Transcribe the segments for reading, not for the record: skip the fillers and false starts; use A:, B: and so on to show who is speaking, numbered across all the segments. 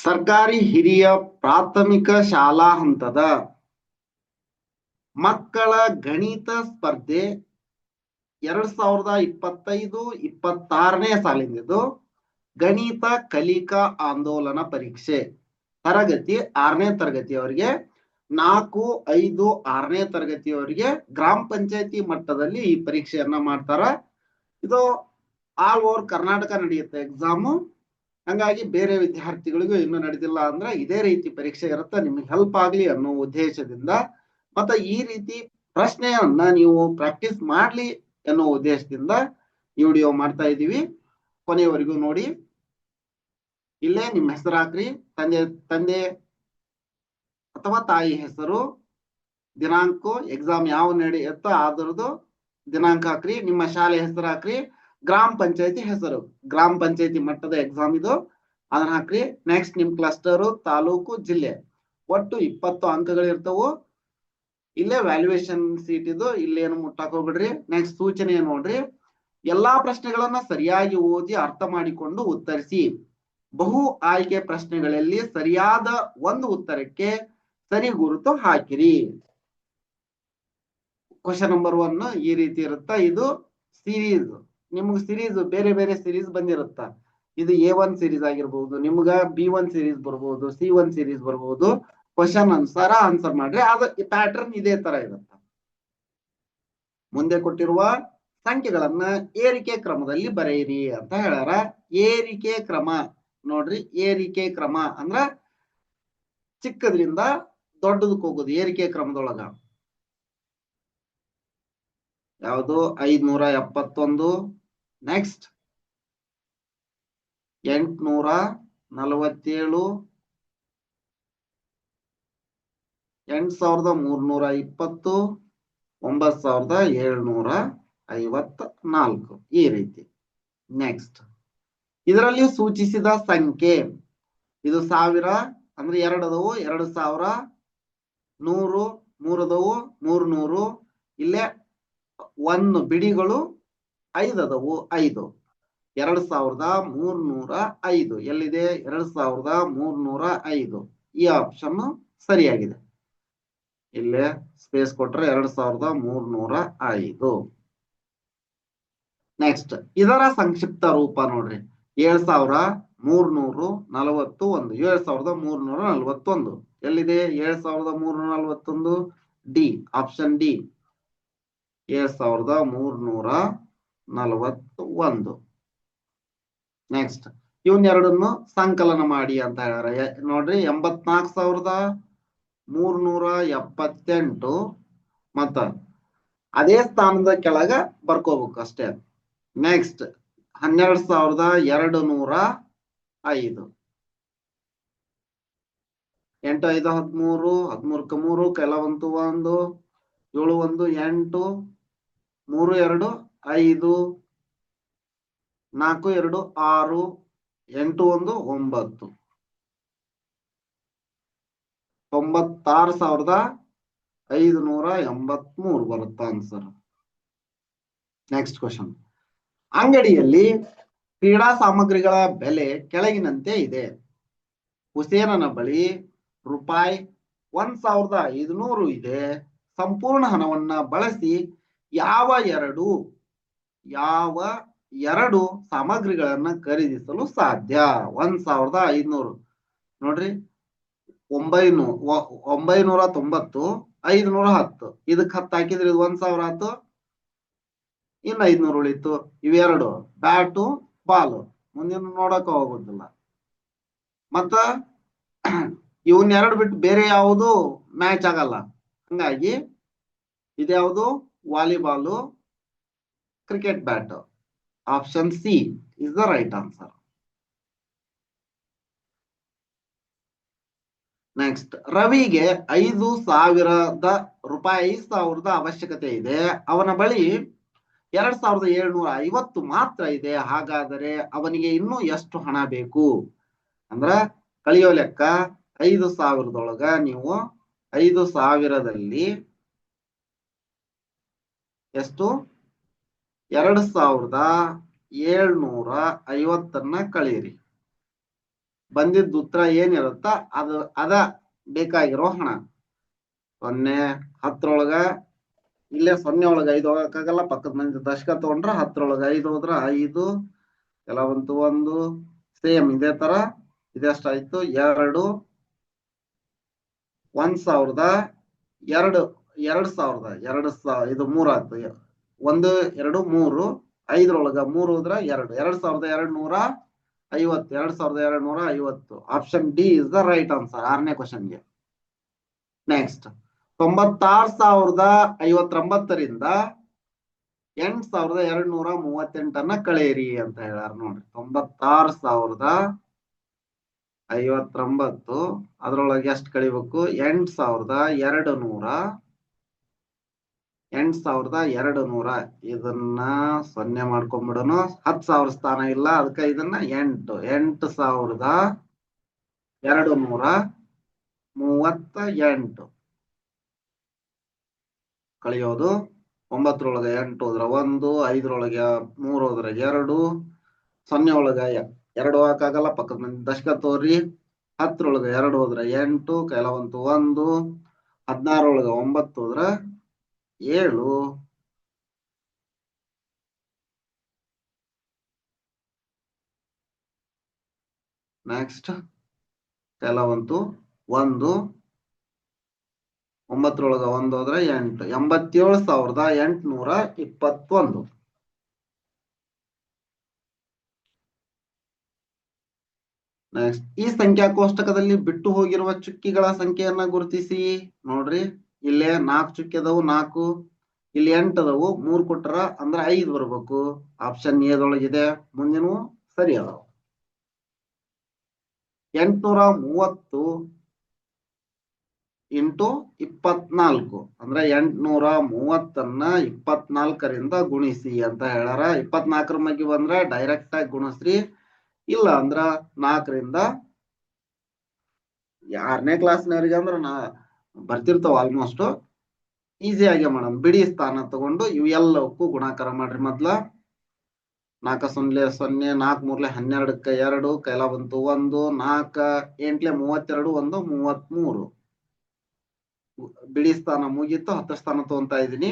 A: ಸರ್ಕಾರಿ ಹಿರಿಯ ಪ್ರಾಥಮಿಕ ಶಾಲಾ ಹಂತದ ಮಕ್ಕಳ ಗಣಿತ ಸ್ಪರ್ಧೆ 2025-26ನೇ ಸಾಲಿನದು ಗಣಿತ ಕಲಿಕಾ ಆಂದೋಲನ ಪರೀಕ್ಷೆ ತರಗತಿ 6ನೇ ತರಗತಿಯವರಿಗೆ 4, 5, 6ನೇ ತರಗತಿಯವರಿಗೆ ಗ್ರಾಮ ಪಂಚಾಯತಿ ಮಟ್ಟದಲ್ಲಿ ಈ ಪರೀಕ್ಷೆಯನ್ನ ಮಾಡ್ತಾರ. ಇದು ಆಲ್ ಓವರ್ ಕರ್ನಾಟಕ ನಡೆಯುತ್ತೆ ಎಕ್ಸಾಮು. ಹಂಗಾಗಿ ಬೇರೆ ವಿದ್ಯಾರ್ಥಿಗಳಿಗೂ ಇನ್ನೂ ನಡೆದಿಲ್ಲ ಅಂದ್ರೆ ಇದೇ ರೀತಿ ಪರೀಕ್ಷೆ ಇರುತ್ತೆ, ನಿಮ್ಗೆ ಹೆಲ್ಪ್ ಆಗ್ಲಿ ಅನ್ನೋ ಉದ್ದೇಶದಿಂದ ಮತ್ತೆ ಈ ರೀತಿ ಪ್ರಶ್ನೆಯನ್ನ ನೀವು ಪ್ರಾಕ್ಟೀಸ್ ಮಾಡ್ಲಿ ಅನ್ನೋ ಉದ್ದೇಶದಿಂದ ಈ ವಿಡಿಯೋ ಮಾಡ್ತಾ ಇದೀವಿ. ಕೊನೆಯವರೆಗೂ ನೋಡಿ. ಇಲ್ಲೇ ನಿಮ್ಮ ಹೆಸರು ಹಾಕ್ರಿ, ತಂದೆ ಅಥವಾ ತಾಯಿ ಹೆಸರು, ದಿನಾಂಕ, ಎಕ್ಸಾಮ್ ಯಾವ ನಡೆಯುತ್ತೋ ಅದರದ್ದು ದಿನಾಂಕ ಹಾಕ್ರಿ, ನಿಮ್ಮ ಶಾಲೆ ಹೆಸರು ಹಾಕ್ರಿ, ಗ್ರಾಮ ಪಂಚಾಯತಿ ಹೆಸರು, ಗ್ರಾಮ ಪಂಚಾಯತಿ ಮಟ್ಟದ ಎಕ್ಸಾಮ್ ಇದು, ಅದನ್ನ ಹಾಕ್ರಿ. ನೆಕ್ಸ್ಟ್ ನಿಮ್ ಕ್ಲಸ್ಟರು, ತಾಲೂಕು, ಜಿಲ್ಲೆ, ಒಟ್ಟು 20 ಅಂಕಗಳು ಇರ್ತವು. ಇಲ್ಲೇ ವ್ಯಾಲ್ಯೂಯೇಷನ್ ಸೀಟ್ ಇದು, ಇಲ್ಲೇನು ಮುಟ್ಟಾಕ್ ಹೋಗ್ಬಿಡ್ರಿ. ನೆಕ್ಸ್ಟ್ ಸೂಚನೆ ನೋಡ್ರಿ, ಎಲ್ಲಾ ಪ್ರಶ್ನೆಗಳನ್ನ ಸರಿಯಾಗಿ ಓದಿ ಅರ್ಥ ಮಾಡಿಕೊಂಡು ಉತ್ತರಿಸಿ. ಬಹು ಆಯ್ಕೆ ಪ್ರಶ್ನೆಗಳಲ್ಲಿ ಸರಿಯಾದ ಒಂದು ಉತ್ತರಕ್ಕೆ ಸರಿ ಗುರುತು ಹಾಕಿರಿ. ಕ್ವಶನ್ ನಂಬರ್ 1 ಈ ರೀತಿ ಇರುತ್ತಾ. ಇದು ಸೀರೀಸ್, ನಿಮ್ಗೆ ಸೀರೀಸ್ ಬೇರೆ ಬೇರೆ ಸೀರೀಸ್ ಬಂದಿರುತ್ತ. ಇದು A1 ಸೀರೀಸ್ ಆಗಿರ್ಬಹುದು, ನಿಮ್ಗ B1 ಸೀರೀಸ್ ಬರ್ಬಹುದು, C1 ಸೀರೀಸ್ ಬರ್ಬಹುದು. ಕ್ವಶನ್ ಅನುಸಾರ ಆನ್ಸರ್ ಮಾಡ್ರಿ. ಅದ ಪ್ಯಾಟರ್ನ್ ಇದೇ ತರ ಇರುತ್ತೆ. ಮುಂದೆ ಕೊಟ್ಟಿರುವ ಸಂಖ್ಯೆಗಳನ್ನ ಏರಿಕೆ ಕ್ರಮದಲ್ಲಿ ಬರೆಯಿರಿ ಅಂತ ಹೇಳ್ಯಾರ. ಏರಿಕೆ ಕ್ರಮ ನೋಡ್ರಿ, ಏರಿಕೆ ಕ್ರಮ ಅಂದ್ರ ಚಿಕ್ಕದ್ರಿಂದ ದೊಡ್ಡದಕ್ಕೆ ಹೋಗುದು ಏರಿಕೆ ಕ್ರಮದೊಳಗ. ಯಾವುದು 571, ನೆಕ್ಸ್ಟ್ 847, 8320, 9754 ಈ ರೀತಿ. ನೆಕ್ಸ್ಟ್ ಇದರಲ್ಲಿ ಸೂಚಿಸಿದ ಸಂಖ್ಯೆ, ಇದು 1000 ಅಂದ್ರೆ 2 ಅದಾವು, 2000, 100, 3 ಅದಾವು, 300, ಇಲ್ಲೇ 1 ಬಿಡಿಗಳು 5 ಅದಾವು, 5, 2305 ಎಲ್ಲಿದೆ? 2305 ಈ ಆಪ್ಷನ್ ಸರಿಯಾಗಿದೆ. ಇಲ್ಲೇ ಸ್ಪೇಸ್ ಕೊಟ್ರೆ 2305. ನೆಕ್ಸ್ಟ್ ಇದರ ಸಂಕ್ಷಿಪ್ತ ರೂಪ ನೋಡ್ರಿ, 7341, 7341 ಎಲ್ಲಿದೆ? 7341 ಡಿ, ಆಪ್ಷನ್ ಡಿ, 7341. ನೆಕ್ಸ್ಟ್ ಇವನ್ನೆರಡನ್ನು ಸಂಕಲನ ಮಾಡಿ ಅಂತ ಹೇಳ್ಯಾರ. ನೋಡ್ರಿ, 84,378 ಮತ್ತ ಅದೇ ಸ್ಥಾನದ ಕೆಳಗ ಬರ್ಕೋಬೇಕು ಅಷ್ಟೇ. ನೆಕ್ಸ್ಟ್ 12,205, 8, 5, 13, 13 ಕೆಲವಂತು 1, 7, 1, 8, 3, 2, 5, 4, 2, 6, 8, 1, 9, 96,583 ಬರುತ್ತೆ ಆನ್ಸರ್. ನೆಕ್ಸ್ಟ್ ಕ್ವಶನ್, ಅಂಗಡಿಯಲ್ಲಿ ಕ್ರೀಡಾ ಸಾಮಗ್ರಿಗಳ ಬೆಲೆ ಕೆಳಗಿನಂತೆ ಇದೆ. ಹುಸೇನನ ಬಳಿ ರೂಪಾಯಿ 1,500 ಇದೆ. ಸಂಪೂರ್ಣ ಹಣವನ್ನ ಬಳಸಿ ಯಾವ ಎರಡು ಸಾಮಗ್ರಿಗಳನ್ನ ಖರೀದಿಸಲು ಸಾಧ್ಯ? 1,500 ನೋಡ್ರಿ, 990, 510, ಇದಕ್ಕೆ 10 ಹಾಕಿದ್ರೆ ಇದು 1,000 ಆಯ್ತು. ಇನ್ನು 500 ಉಳಿತು. ಇವೆರಡು ಬ್ಯಾಟು ಬಾಲ್, ಮುಂದಿನ ನೋಡಕ ಹೋಗುದಿಲ್ಲ. ಮತ್ತ ಇವನ್ನೆರಡು ಬಿಟ್ಟು ಬೇರೆ ಯಾವುದು ಮ್ಯಾಚ್ ಆಗಲ್ಲ. ಹಂಗಾಗಿ ಇದ್ಯಾವುದು? Volleyball, cricket bat. Option C is the right answer. Next, ರವಿಗೆ 5,000 ಅವಶ್ಯಕತೆ ಇದೆ. ಅವನ ಬಳಿ 2,750 ಮಾತ್ರ ಇದೆ. ಹಾಗಾದರೆ ಅವನಿಗೆ ಇನ್ನೂ ಎಷ್ಟು ಹಣ ಬೇಕು? ಅಂದ್ರ ಕಳಿಯೋ ಲೆಕ್ಕ. 5,000ದೊಳಗ ನೀವು 5,000ದಲ್ಲಿ ಎಷ್ಟು? 2,750 ಕಳೀರಿ. ಬಂದಿದ್ದ ಉತ್ತರ ಏನಿರುತ್ತ ಅದ ಬೇಕಾಗಿರೋ ಹಣ. 0 10ರೊಳಗ ಇಲ್ಲೇ 0 ಒಳಗ 5 ಹೋಗಕ್ಕಾಗಲ್ಲ, ಪಕ್ಕದ ಮಂದಿ ದಶಕ ತಗೊಂಡ್ರ 10ರೊಳಗ 5 ಹೋದ್ರ 5, ಕೆಲವಂತೂ 1 ಸೇಮ್ ಇದೇ ತರ. ಇದೆಷ್ಟಾಯ್ತು? 2 1000 2 2000 ಇದು 3 ಆಯ್ತು. 1 2 3 5ರೊಳಗ 3 ಹೋದ್ರ 2 2250 2250. Option D is the right answer 6ನೇ ಕ್ವಶನ್ಗೆ. ನೆಕ್ಸ್ಟ್ 96,059ರಿಂದ 8,238 ಕಳೆಯಿರಿ ಅಂತ ಹೇಳ್ಯಾರ ನೋಡ್ರಿ. 96,059 ಅದ್ರೊಳಗೆ ಎಷ್ಟು ಕಳಿಬೇಕು? 8,200 ಇದನ್ನ 0 ಮಾಡ್ಕೊಂಡ್ಬಿಡೋನು. 10,000 ಸ್ಥಾನ ಇಲ್ಲ, ಅದಕ್ಕೆ ಇದನ್ನ 8,238 ಕಳಿಯೋದು. 9ರೊಳಗೆ 8 ಹೋದ್ರ 1, 5ರೊಳಗೆ 3 ಹೋದ್ರ 2, 0 ಒಳಗ 2 ಹೋಗಕ್ಕಾಗಲ್ಲ, ಪಕ್ಕದ ಮಂದಿ ದಶಕ ತೋರಿ. 10ರೊಳಗೆ 2 ಹೋದ್ರ 8, ಕೆಲವಂತೂ 1, 16ರೊಳಗೆ 9 ಹೋದ್ರ 7, ನೆಕ್ಸ್ಟ್ ಕೆಲವಂತೂ 1, 9ರೊಳಗ 1 ಹೋದ್ರ 8, 87,821. ನೆಕ್ಸ್ಟ್ ಈ ಸಂಖ್ಯಾ ಕೋಷ್ಟಕದಲ್ಲಿ ಬಿಟ್ಟು ಹೋಗಿರುವ ಚುಕ್ಕಿಗಳ ಸಂಖ್ಯೆಯನ್ನ ಗುರುತಿಸಿ. ನೋಡ್ರಿ, ಇಲ್ಲೇ 4 ಚುಕ್ಕಿ ಅದಾವು, 4, ಇಲ್ಲಿ 8 ಅದಾವು, 3 ಕೊಟ್ಟರ ಅಂದ್ರೆ 5 ಬರ್ಬೇಕು. ಆಪ್ಷನ್ ಎದೊಳಗಿದೆ, ಮುಂದಿನವು ಸರಿ ಅದಾವ. 830 ಇಂಟು 24 ಅಂದ್ರೆ 830ಅನ್ನ 24ರಿಂದ ಗುಣಿಸಿ ಅಂತ ಹೇಳ್ಯಾರ. 24ರ ಮಗ್ಗಿ ಬಂದ್ರ ಡೈರೆಕ್ಟ್ ಆಗಿ ಗುಣಿಸ್ರಿ, ಇಲ್ಲ ಅಂದ್ರ 4ರಿಂದ 6ನೇ ಕ್ಲಾಸ್ನವ್ರಿಗೆ ಅಂದ್ರ ಬರ್ತಿರ್ತಾವ ಆಲ್ಮೋಸ್ಟ್ ಈಸಿಯಾಗಿ ಮಾಡೋಣ. ಬಿಡಿ ಸ್ಥಾನ ತಗೊಂಡು ಇವೆಲ್ಲಕ್ಕೂ ಗುಣಾಕಾರ ಮಾಡ್ರಿ. ಮೊದ್ಲ 4 0 0, 4 3 12, 2 ಕೈಲ ಬಂತು 1, 4 8 32, 1 33. ಬಿಡಿ ಸ್ಥಾನ ಮುಗೀತು, 10 ಸ್ಥಾನ ತಗೊಂತಾ ಇದೀನಿ.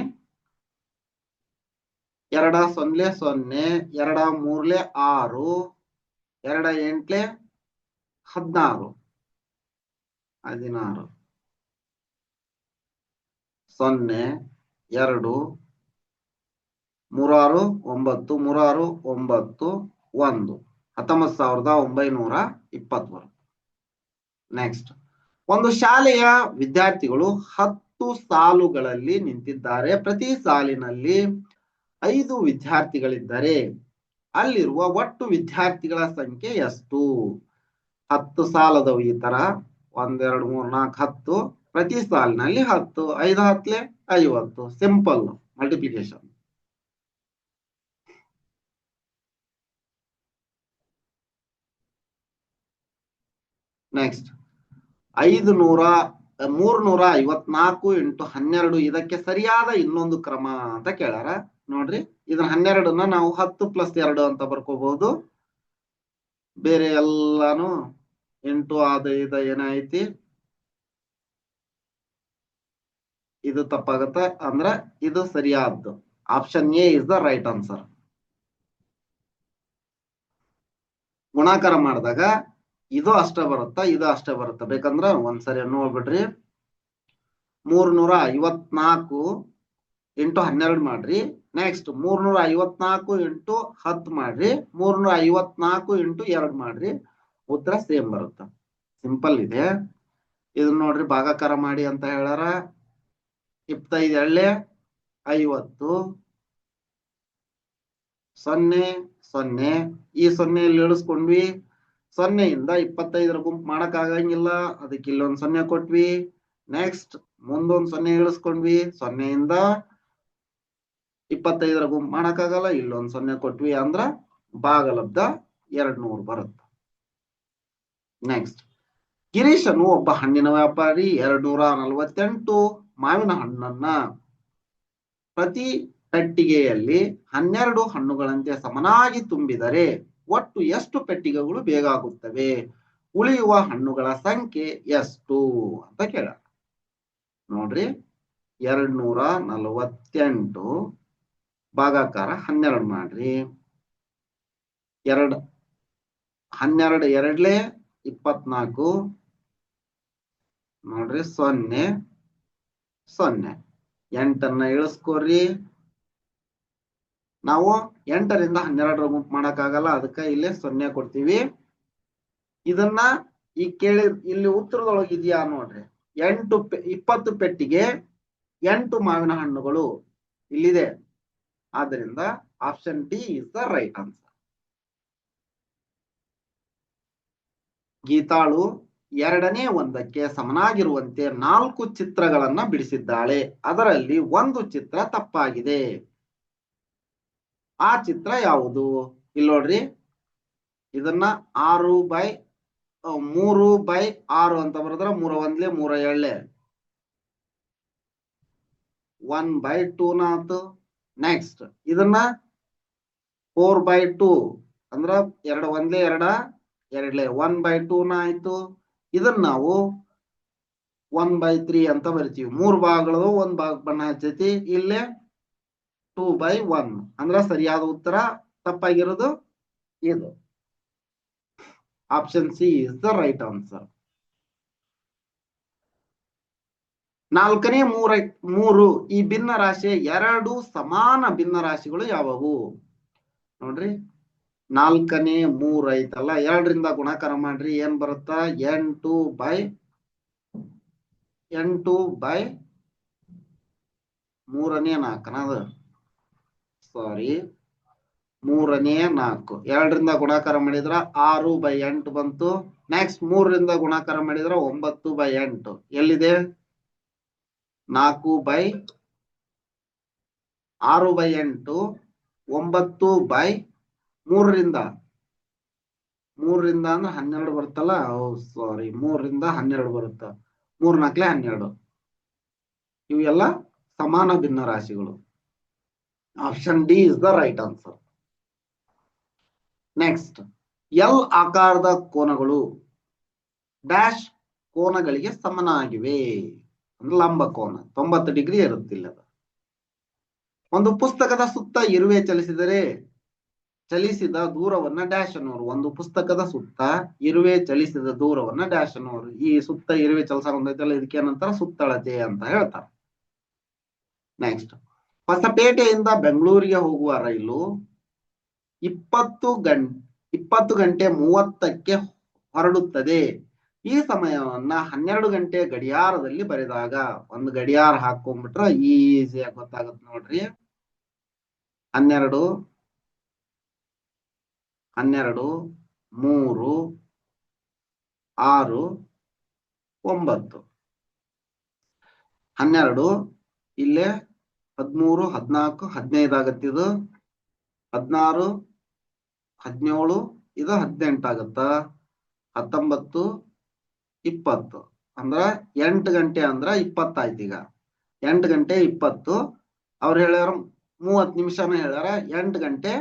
A: 2 0 0, 2 3 6, 2 8 16, 16, 0 2 3 6 9, 3 6 9 1, 19,920. ನೆಕ್ಸ್ಟ್, ಒಂದು ಶಾಲೆಯ ವಿದ್ಯಾರ್ಥಿಗಳು 10 ಸಾಲುಗಳಲ್ಲಿ ನಿಂತಿದ್ದಾರೆ. ಪ್ರತಿ ಸಾಲಿನಲ್ಲಿ 5 ವಿದ್ಯಾರ್ಥಿಗಳಿದ್ದರೆ ಅಲ್ಲಿರುವ ಒಟ್ಟು ವಿದ್ಯಾರ್ಥಿಗಳ ಸಂಖ್ಯೆ ಎಷ್ಟು? 10 ಸಾಲದವು ಈ ತರ 1 2 3 4 10, ಪ್ರತಿ ಸಾಲಿನಲ್ಲಿ 10, 5 10 50. Simple multiplication. ನೆಕ್ಸ್ಟ್ 354 ಇಂಟು 12 ಇದಕ್ಕೆ ಸರಿಯಾದ ಇನ್ನೊಂದು ಕ್ರಮ ಅಂತ ಕೇಳ್ಯಾರ. ನೋಡ್ರಿ, ಇದನ್ನ 12ನ್ನ ನಾವು 10 + 2 ಅಂತ ಬರ್ಕೋಬಹುದು. ಬೇರೆ ಎಲ್ಲಾನು ಇಂಟು ಅದು ಇದು ಏನೈತಿ ಇದು ತಪ್ಪಾಗತ್ತ. ಅಂದ್ರ ಇದು ಸರಿಯಾದ್ದು. Option A is the right answer. ಗುಣಾಕಾರ ಮಾಡಿದಾಗ ಇದು ಅಷ್ಟೇ ಬರುತ್ತಾ, ಇದು ಅಷ್ಟೇ ಬರುತ್ತಾ, ಬೇಕಂದ್ರ ಒಂದ್ಸರಿ ನೋಡ್ಬಿಡ್ರಿ. 354 ಇಂಟು 12 ಮಾಡ್ರಿ. ನೆಕ್ಸ್ಟ್ 354 ಇಂಟು 10 ಮಾಡ್ರಿ. 354 ಇಂಟು 2 ಮಾಡ್ರಿ. ಉತ್ತರ ಸೇಮ್ ಬರುತ್ತ. ಸಿಂಪಲ್ ಇದೆ. ಇದನ್ನ ನೋಡ್ರಿ, ಭಾಗಾಕಾರ ಮಾಡಿ ಅಂತ ಹೇಳ್ಯಾರ. 25 2 50, 0 0, ಈ 0 ಇಲ್ಲಿ ಇಳಿಸ್ಕೊಂಡ್ವಿ. 0ಯಿಂದ 25ರ ಗುಂಪು ಮಾಡಕ್ ಆಗಂಗಿಲ್ಲ, ಅದಕ್ಕೆ ಇಲ್ಲೊಂದು 0 ಕೊಟ್ವಿ. ನೆಕ್ಸ್ಟ್ ಮುಂದೊಂದು 0 ಇಳಿಸ್ಕೊಂಡ್ವಿ. 0ಯಿಂದ 25ರ ಗುಂಪು ಮಾಡಕ್ ಆಗಲ್ಲ, ಇಲ್ಲೊಂದು 0 ಕೊಟ್ವಿ. ಅಂದ್ರ ಭಾಗಲಬ್ಧ 200 ಬರುತ್ತೆ. ನೆಕ್ಸ್ಟ್, ಗಿರೀಶನು ಒಬ್ಬ ಹಣ್ಣಿನ ವ್ಯಾಪಾರಿ 248 ಮಾವಿನ ಹಣ್ಣನ್ನ ಪ್ರತಿ ಪೆಟ್ಟಿಗೆಯಲ್ಲಿ 12 ಹಣ್ಣುಗಳಂತೆ ಸಮನಾಗಿ ತುಂಬಿದರೆ ಒಟ್ಟು ಎಷ್ಟು ಪೆಟ್ಟಿಗೆಗಳು ಬೇಕಾಗುತ್ತವೆ? ಉಳಿಯುವ ಹಣ್ಣುಗಳ ಸಂಖ್ಯೆ ಎಷ್ಟು ಅಂತ ಕೇಳ. ನೋಡ್ರಿ 248 ಭಾಗಾಕಾರ 12 ಮಾಡ್ರಿ. 12 ಎರಡ್ಲೆ 24 ನೋಡ್ರಿ 0 0 8 ಇಳಿಸ್ಕೋರಿ. ನಾವು 8ರಿಂದ 12 ಗುಂಪು ಮಾಡಕ್ಕಾಗಲ್ಲ, ಅದಕ್ಕೆ ಇಲ್ಲಿ 0 ಕೊಡ್ತೀವಿ. ಇದನ್ನ ಈ ಕೇಳಿ ಇಲ್ಲಿ ಉತ್ತರದೊಳಗೆ ಇದೆಯಾ ನೋಡ್ರಿ. 20 ಪೆಟ್ಟಿಗೆ 8 ಮಾವಿನ ಹಣ್ಣುಗಳು ಇಲ್ಲಿದೆ. ಆದ್ದರಿಂದ option D is the right answer. ಗೀತಾಳು 2ನೇ ಒಂದಕ್ಕೆ ಸಮನಾಗಿರುವಂತೆ 4 ಚಿತ್ರಗಳನ್ನ ಬಿಡಿಸಿದ್ದಾಳೆ. ಅದರಲ್ಲಿ ಒಂದು ಚಿತ್ರ ತಪ್ಪಾಗಿದೆ. ಆ ಚಿತ್ರ ಯಾವುದು? ಇಲ್ಲಿ ನೋಡ್ರಿ, ಇದನ್ನ 3/6 ಅಂತ ಬರೆದ್ರೆ 3 1 3 2 1/2 ನಾತು. ನೆಕ್ಸ್ಟ್ ಇದನ್ನ 4/2 ಅಂದ್ರ 2 1 2 2 1/2 ನ ಆಯ್ತು. ಇದನ್ನ ನಾವು 1/3 ಅಂತ ಬರಿತೀವಿ. 3 ಭಾಗಗಳು 1 ಭಾಗ ಬಣ್ಣ ಹಚ್ಚೈತಿ. ಇಲ್ಲೇ 2/1 ಅಂದ್ರ ಸರಿಯಾದ ಉತ್ತರ ತಪ್ಪಾಗಿರೋದು ಇದು. Option C is the right answer. 4ನೇ 3 ಈ ಭಿನ್ನ ರಾಶಿಯ 2 ಸಮಾನ ಭಿನ್ನ ರಾಶಿಗಳು ಯಾವುವು? ನೋಡ್ರಿ 4ನೇ 3 ಐತಲ್ಲ, 2ರಿಂದ ಗುಣಾಕಾರ ಮಾಡ್ರಿ. ಏನ್ ಬರುತ್ತ? 8/3ನೇ 4 ಸಾರಿ 3ನೇ 4 2ರಿಂದ ಗುಣಾಕಾರ ಮಾಡಿದ್ರ 6/8 ಬಂತು. ನೆಕ್ಸ್ಟ್ 3ರಿಂದ ಗುಣಾಕಾರ ಮಾಡಿದ್ರ 9/8 ಎಲ್ಲಿದೆ? 4/6/8 9/3ರಿಂದ ಅಂದ್ರೆ 12 ಬರುತ್ತಲ್ಲ. ಸಾರಿ 3ರಿಂದ 12 ಬರುತ್ತ. 3 4 12 ಇವೆಲ್ಲ ಸಮಾನ ಭಿನ್ನ ರಾಶಿಗಳು. Option D is the right answer. Next, L ಆಕಾರದ ಕೋನಗಳು ಡ್ಯಾಶ್ ಕೋನಗಳಿಗೆ ಸಮನಾಗಿವೆ. ಅಂದ್ರೆ ಲಂಬ ಕೋನ 90 ಡಿಗ್ರಿ ಇರುತ್ತಿಲ್ಲ. ಒಂದು ಪುಸ್ತಕದ ಸುತ್ತ ಇರುವೆ ಚಲಿಸಿದ ದೂರವನ್ನ ಡ್ಯಾಶ್ ಅನ್ನೋರು. ಒಂದು ಪುಸ್ತಕದ ಸುತ್ತ ಇರುವೆ ಚಲಿಸಿದ ದೂರವನ್ನ ಡ್ಯಾಶ್ ಅನ್ನೋರು. ಈ ಸುತ್ತ ಇರುವೆ ಚಲಸ ಹೊಂದೈತಲ್ಲ, ಇದಕ್ಕೇನಂತಾರ? ಸುತ್ತಳತೆ ಅಂತ ಹೇಳ್ತಾರೆ. ನೆಕ್ಸ್ಟ್, ಹೊಸಪೇಟೆಯಿಂದ ಬೆಂಗಳೂರಿಗೆ ಹೋಗುವ ರೈಲು 20 ಗಂಟೆ 30ಕ್ಕೆ ಹೊರಡುತ್ತದೆ. ಈ ಸಮಯವನ್ನ 12 ಗಂಟೆ ಗಡಿಯಾರದಲ್ಲಿ ಬರೆದಾಗ, ಒಂದು ಗಡಿಯಾರ ಹಾಕೊಂಡ್ಬಿಟ್ರೆ ಈಸಿಯಾಗಿ ಗೊತ್ತಾಗುತ್ತೆ ನೋಡ್ರಿ. 12 3 6 9 12 ಇಲ್ಲೇ 13 14 15 ಆಗತ್ತಿದು. 16 17 ಇದು 18 ಆಗತ್ತ. 19 20 ಅಂದ್ರ 8 ಗಂಟೆ ಅಂದ್ರ 20 ಆಯ್ತು. ಈಗ 8 ಗಂಟೆ 20 ಅವ್ರು ಹೇಳ್ಯಾರ 30 ನಿಮಿಷನ ಹೇಳ್ಯಾರ. 8 ಗಂಟೆ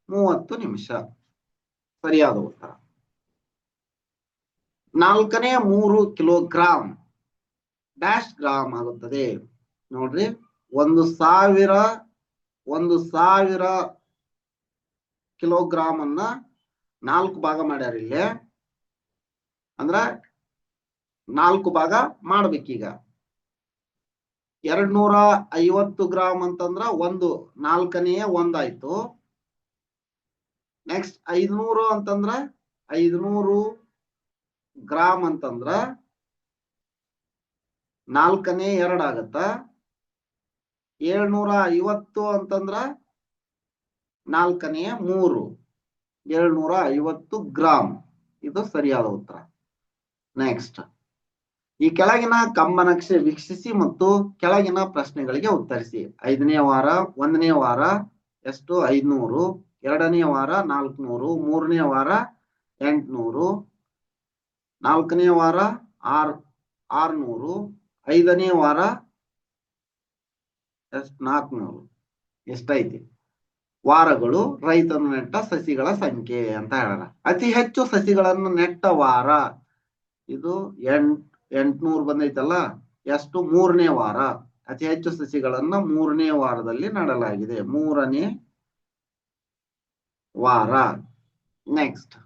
A: 30 ನಿಮಿಷ ಸರಿಯಾದ ಉತ್ತರ. 4ನೇ 3 ಕಿಲೋಗ್ರಾಂ ಡ್ಯಾಶ್ ಗ್ರಾಮ್ ಆಗುತ್ತದೆ. ನೋಡ್ರಿ 1,000 ಕಿಲೋಗ್ರಾಂ ಅನ್ನ 4 ಭಾಗ ಮಾಡ್ಯಾರ. ಇಲ್ಲೇ ಅಂದ್ರ 4 ಭಾಗ ಮಾಡ್ಬೇಕೀಗ. 250 ಗ್ರಾಮ್ ಅಂತಂದ್ರ 1/4 ಆಯ್ತು. ನೆಕ್ಸ್ಟ್ 500 ಅಂತಂದ್ರ 500 ಗ್ರಾಮ್ ಅಂತಂದ್ರ 4/2 ಆಗತ್ತ. 750 ಅಂತಂದ್ರ 4/3 750 ಗ್ರಾಮ್. ಇದು ಸರಿಯಾದ ಉತ್ತರ. ನೆಕ್ಸ್ಟ್, ಈ ಕೆಳಗಿನ ಕಂಬ ನಕ್ಷೆ ವೀಕ್ಷಿಸಿ ಮತ್ತು ಕೆಳಗಿನ ಪ್ರಶ್ನೆಗಳಿಗೆ ಉತ್ತರಿಸಿ. 5ನೇ ವಾರ 1ನೇ ವಾರ ಎಷ್ಟು? 500. 2ನೇ ವಾರ 400. 3ನೇ ವಾರ 800. 4ನೇ ವಾರ 600. 5ನೇ ವಾರ ಎಷ್ಟು? 400. ಎಷ್ಟೈತಿ? ವಾರಗಳು ರೈತನು ನೆಟ್ಟ ಸಸಿಗಳ ಸಂಖ್ಯೆ ಅಂತ ಹೇಳಾರ. ಅತಿ ಹೆಚ್ಚು ಸಸಿಗಳನ್ನು ನೆಟ್ಟ ವಾರ ಇದು 800 ಬಂದೈತಲ್ಲ, ಎಷ್ಟು? 3ನೇ ವಾರ. ಅತಿ ಹೆಚ್ಚು ಸಸಿಗಳನ್ನ 3ನೇ ವಾರದಲ್ಲಿ ನೆಡಲಾಗಿದೆ, 3ನೇ ವಾರ. ನೆಕ್ಸ್ಟ್,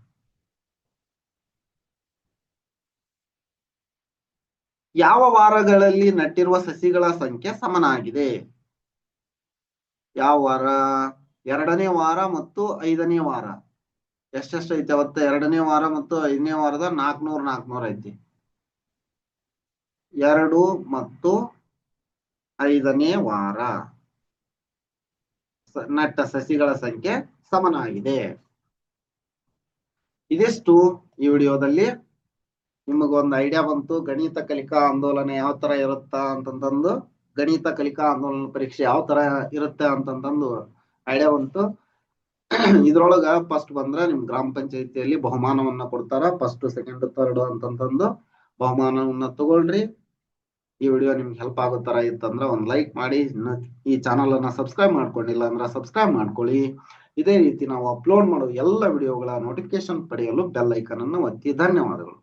A: ಯಾವ ವಾರಗಳಲ್ಲಿ ನೆಟ್ಟಿರುವ ಸಸಿಗಳ ಸಂಖ್ಯೆ ಸಮನಾಗಿದೆ? ಯಾವ ವಾರ? 2ನೇ ವಾರ ಮತ್ತು 5ನೇ ವಾರ. ಎಷ್ಟೆಷ್ಟು ಐತಿ ಅವತ್ತು? 2ನೇ ವಾರ ಮತ್ತು 5ನೇ ವಾರದ 400 ಐತಿ. 2 ಮತ್ತು 5ನೇ ವಾರ ನೆಟ್ಟ ಸಸಿಗಳ ಸಂಖ್ಯೆ ಸಮನಾಗಿದೆ. ಇದಿಷ್ಟು ಈ ವಿಡಿಯೋದಲ್ಲಿ. ನಿಮಗೊಂದು ಐಡಿಯಾ ಬಂತು ಗಣಿತ ಕಲಿಕಾ ಆಂದೋಲನ ಯಾವ ತರ ಇರುತ್ತಾ ಅಂತಂತಂದು, ಗಣಿತ ಕಲಿಕಾ ಆಂದೋಲನ ಪರೀಕ್ಷೆ ಯಾವ ತರ ಇರುತ್ತೆ ಅಂತಂತಂದು ಐಡಿಯಾ ಬಂತು. ಇದ್ರೊಳಗ ಫಸ್ಟ್ ಬಂದ್ರ ನಿಮ್ ಗ್ರಾಮ ಪಂಚಾಯತಿಯಲ್ಲಿ ಬಹುಮಾನವನ್ನ ಕೊಡ್ತಾರ. ಫಸ್ಟ್, ಸೆಕೆಂಡ್, ಥರ್ಡ್ ಅಂತಂತಂದು ಬಹುಮಾನವನ್ನ ತಗೊಳ್ರಿ. ಈ ವಿಡಿಯೋ ನಿಮ್ಗೆ ಹೆಲ್ಪ್ ಆಗೋ ತರ ಇತ್ತಂದ್ರ ಒಂದ್ ಲೈಕ್ ಮಾಡಿ. ಈ ಚಾನಲ್ ಅನ್ನ ಸಬ್ಸ್ಕ್ರೈಬ್ ಮಾಡ್ಕೊಂಡಿಲ್ಲ ಅಂದ್ರ ಸಬ್ಸ್ಕ್ರೈಬ್ ಮಾಡ್ಕೊಳ್ಳಿ. ಇದೇ ರೀತಿ ನಾವು ಅಪ್ಲೋಡ್ ಮಾಡೋ ಎಲ್ಲ ವಿಡಿಯೋಗಳ ನೋಟಿಫಿಕೇಶನ್ ಪಡೆಯಲು ಬೆಲ್ ಐಕನ್ ಅನ್ನು ಒತ್ತಿ. ಧನ್ಯವಾದಗಳು.